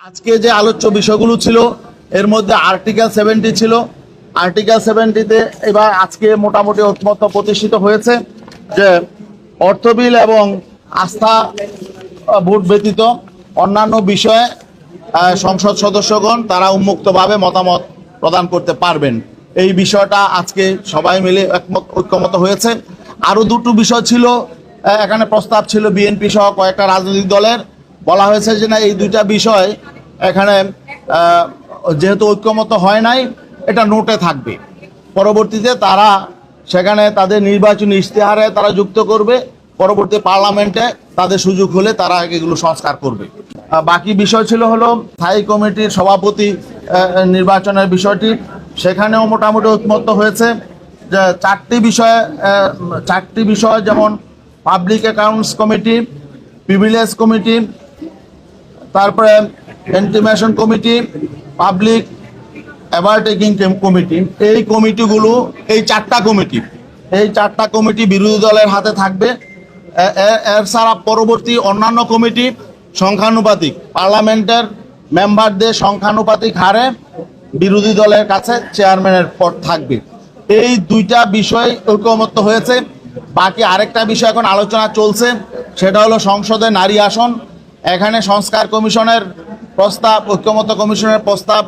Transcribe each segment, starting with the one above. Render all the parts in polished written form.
আজকে যে আলোচ্য বিষয়গুলো ছিল এর মধ্যে আর্টিকেল 70 ছিল। আর্টিকেল 70-তে এবার আজকে মোটামুটি ঐকমত্য প্রতিষ্ঠিত হয়েছে যে অর্থ বিল এবং আস্থা ভোট ব্যতীত অন্যান্য বিষয়ে সংসদ সদস্যগণ তারা উন্মুক্তভাবে মতামত প্রদান করতে পারবেন। এই বিষয়টা আজকে সবাই মিলে ঐকমত্য হয়েছে। আরও দুটো বিষয় ছিল, এখানে প্রস্তাব ছিল বিএনপি সহ কয়েকটা রাজনৈতিক দলের। বলা হয়েছে যে না, এই দুইটা বিষয় এখানে যেহেতু ঐক্যমত হয় নাই, এটা নোটে থাকবে, পরবর্তীতে তারা সেখানে তাদের নির্বাচনী ইশতেহারে তারা যুক্ত করবে, পরবর্তী পার্লামেন্টে তাদের সুযোগ হলে তারা এগুলো সংস্কার করবে। বাকি বিষয় ছিল হলো স্থায়ী কমিটির সভাপতি নির্বাচনের বিষয়টি। সেখানেও মোটামুটি ঐকমত্য হয়েছে যে চারটি বিষয় যেমন public accounts committee, privilege committee, তারপরে ইন্টিমেশন কমিটি, পাবলিক অ্যাভারটেকিং কমিটি, এই কমিটিগুলো এই চারটা কমিটি বিরোধী দলের হাতে থাকবে। এর ছাড়া পরবর্তী অন্যান্য কমিটি সংখ্যানুপাতিক, পার্লামেন্টের মেম্বারদের সংখ্যানুপাতিক হারে বিরোধী দলের কাছে চেয়ারম্যানের পদ থাকবে। এই দুইটা বিষয় ঐকমত্য হয়েছে। বাকি আরেকটা বিষয় এখন আলোচনা চলছে, সেটা হলো সংসদে নারী আসন। এখানে সংস্কার কমিশনের প্রস্তাব, ঐক্যমত্য কমিশনের প্রস্তাব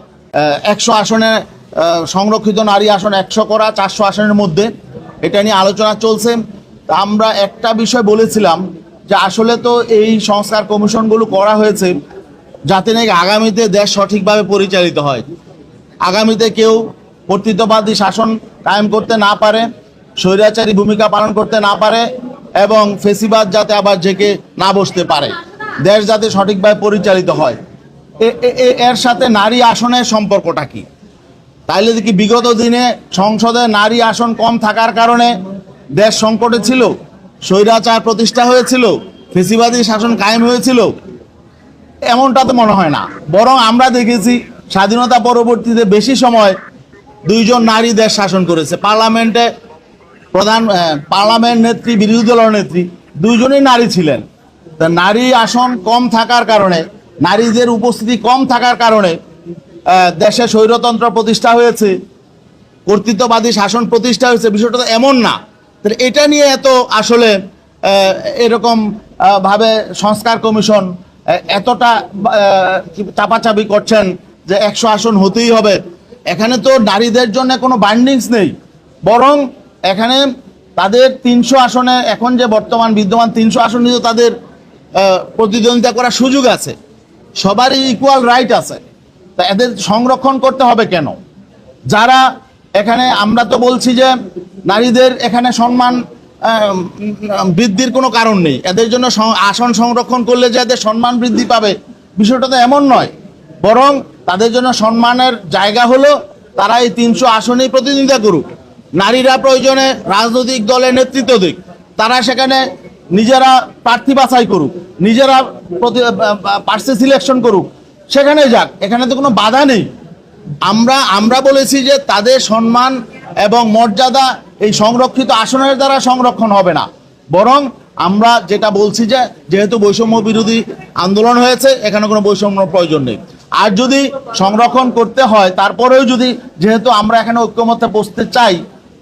100 আসনে সংরক্ষিত নারী আসন 100 করা, 400 আসনের মধ্যে। এটা নিয়ে আলোচনা চলছে। আমরা একটা বিষয় বলেছিলাম যে আসলে তো এই সংস্কার কমিশনগুলো করা হয়েছে যাতে নাকি আগামীতে দেশ সঠিকভাবে পরিচালিত হয়, আগামীতে কেউ কর্তৃত্ববাদী শাসন কায়েম করতে না পারে, স্বৈরাচারী ভূমিকা পালন করতে না পারে, এবং ফেসিবাদ যাতে আবার জেগে না বসতে পারে, দেশ যাতে সঠিকভাবে পরিচালিত হয়। এর সাথে নারী আসনের সম্পর্কটা কি? তাইলে কি বিগত দিনে সংসদে নারী আসন কম থাকার কারণে দেশ সংকটে ছিল, স্বৈরাচার প্রতিষ্ঠা হয়েছিল, ফেসিবাদী শাসন কায়েম হয়েছিল? এমনটা তো মনে হয় না। বরং আমরা দেখেছি স্বাধীনতা পরবর্তীতে বেশি সময় দুইজন নারী দেশ শাসন করেছে। পার্লামেন্ট নেত্রী, বিরোধী দলের নেত্রী দুইজনই নারী ছিলেন। তা নারী আসন কম থাকার কারণে, নারীদের উপস্থিতি কম থাকার কারণে দেশে স্বৈরতন্ত্র প্রতিষ্ঠা হয়েছে, কর্তৃত্ববাদী শাসন প্রতিষ্ঠা হয়েছে, বিষয়টা তো এমন না। তাহলে এটা নিয়ে এত আসলে এরকম ভাবে সংস্কার কমিশন এতটা চাপাচাপি করছেন যে 100 আসন হতেই হবে। এখানে তো নারীদের জন্য কোনো বাইন্ডিংস নেই, বরং এখানে তাদের 300 আসনে, এখন যে বর্তমান বিদ্যমান 300 আসন নিয়ে তাদের প্রতিদ্বন্দ্বিতা করার সুযোগ আছে, সবারই ইকুয়াল রাইট আছে। তা এদের সংরক্ষণ করতে হবে কেন? যারা এখানে, আমরা তো বলছি যে নারীদের এখানে সম্মান বৃদ্ধির কোনো কারণ নেই, এদের জন্য আসন সংরক্ষণ করলে যে এদের সম্মান বৃদ্ধি পাবে, বিষয়টা তো এমন নয়। বরং তাদের জন্য সম্মানের জায়গা হলো তারা এই 300 আসনেই প্রতিদ্বন্দ্বিতা করুক। নারীরা প্রয়োজনে রাজনৈতিক দলের নেতৃত্ব দিক, তারা সেখানে নিজেরা প্রার্থী বাছাই করুক, নিজেরা প্রার্থী সিলেকশন করুক, সেখানে যাক, এখানে তো কোনো বাধা নেই। আমরা বলেছি যে তাদের সম্মান এবং মর্যাদা এই সংরক্ষিত আসনের দ্বারা সংরক্ষণ হবে না, বরং আমরা যেটা বলছি যে যেহেতু বৈষম্য বিরোধী আন্দোলন হয়েছে, এখানে কোনো বৈষম্য প্রয়োজন নেই। আর যদি সংরক্ষণ করতে হয়, তারপরেও যদি, যেহেতু আমরা এখানে ঐক্যমত্যে বসতে চাই,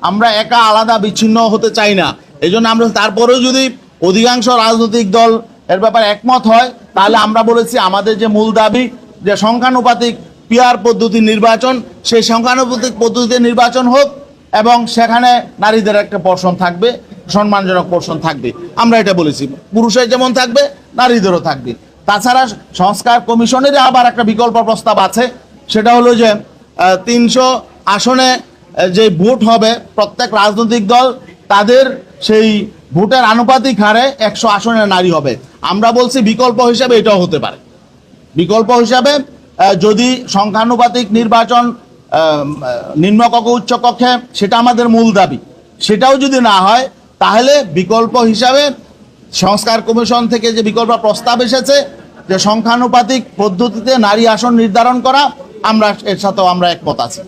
আমরা একা আলাদা বিচ্ছিন্ন হতে চাই না, এই জন্য আমরা তারপরেও যদি অধিকাংশ রাজনৈতিক দল এর ব্যাপারে একমত হয়, তাহলে আমরা বলেছি আমাদের যে মূল দাবি যে সংখ্যানুপাতিক পিয়ার পদ্ধতির নির্বাচন, সেই সংখ্যানুপাতিক পদ্ধতিতে নির্বাচন হোক এবং সেখানে নারীদের একটা পোর্শন থাকবে, সম্মানজনক পোর্শন থাকবে। আমরা এটা বলেছি, পুরুষের যেমন থাকবে নারীদেরও থাকবে। তাছাড়া সংস্কার কমিশনের আবার একটা বিকল্প প্রস্তাব আছে, সেটা হলো যে 300 আসনে যে ভোট হবে, প্রত্যেক রাজনৈতিক দল তাদের সেই ভোটের আনুপাতিক হারে 100 আসনে নারী হবে। আমরা বলছি বিকল্প হিসাবে এটাও হতে পারে। বিকল্প হিসাবে যদি সংখ্যানুপাতিক নির্বাচন নিম্নকক্ষ উচ্চকক্ষে, সেটা আমাদের মূল দাবি, সেটাও যদি না হয়, তাহলে বিকল্প হিসাবে সংস্কার কমিশন থেকে যে বিকল্প প্রস্তাব এসেছে যে সংখ্যানুপাতিক পদ্ধতিতে নারী আসন নির্ধারণ করা, আমরা এর সাথেও আমরা একমত আছি।